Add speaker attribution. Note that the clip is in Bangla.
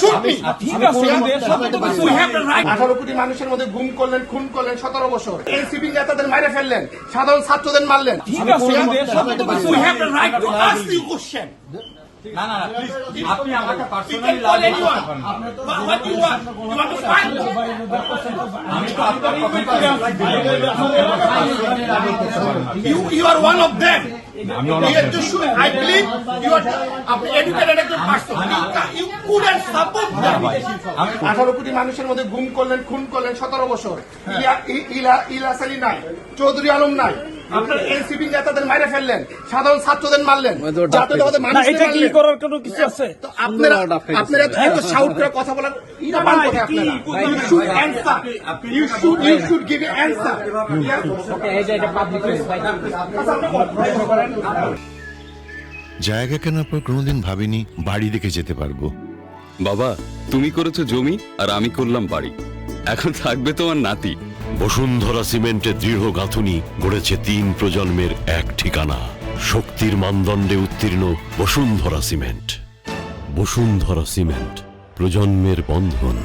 Speaker 1: shoot me.
Speaker 2: ঠিক আছে,
Speaker 1: We have the right. 18 কোটি মানুষের মধ্যে গুম করলেন, খুন করলেন 17 বছর। এনসিপি নেতাদের মাইরে ফেললেন, সাধারণ ছাত্রদের মারলেন।
Speaker 2: ঠিক আছে,
Speaker 1: We have the right to ask you question.
Speaker 3: না না আপনি আমাকে
Speaker 1: You
Speaker 3: personally
Speaker 1: can call anyone. What you want? You want to fight?
Speaker 3: আমি তো আপনার
Speaker 1: You are one of them. You have to shoot. I believe you are educated a person. You couldn't support them. 18 কোটি মানুষের মধ্যে গুম করলেন, খুন করলেন 17 বছর। ইলিয়াস আলী নাই, চৌধুরী আলম নাই। আপনার এনসিপি নেতাদের মাইরে ফেললেন, সাধারণ ছাত্রদের মারলেন, জাতীয়তাবাদের মানুষকে
Speaker 2: এটা কি
Speaker 1: মারলেন।
Speaker 2: করার কোনো কিছু আছে?
Speaker 1: তো আপনারা এত শাউট করে কথা বলার এটা বান কোথায় আপনারা? You should answer. You should give an answer.
Speaker 4: জায়গা কেনার পর কোনোদিন ভাবিনি বাড়ি দেখে যেতে পারবো।
Speaker 5: বাবা, তুমি করেছো জমি আর আমি করলাম বাড়ি। এখন থাকবে তোমার নাতি।
Speaker 4: বসুন্ধরা সিমেন্টের দৃঢ় গাঁথুনি গড়েছে 3 প্রজন্মের এক ঠিকানা। শক্তির মানদণ্ডে উত্তীর্ণ বসুন্ধরা সিমেন্ট। বসুন্ধরা সিমেন্ট, প্রজন্মের বন্ধন।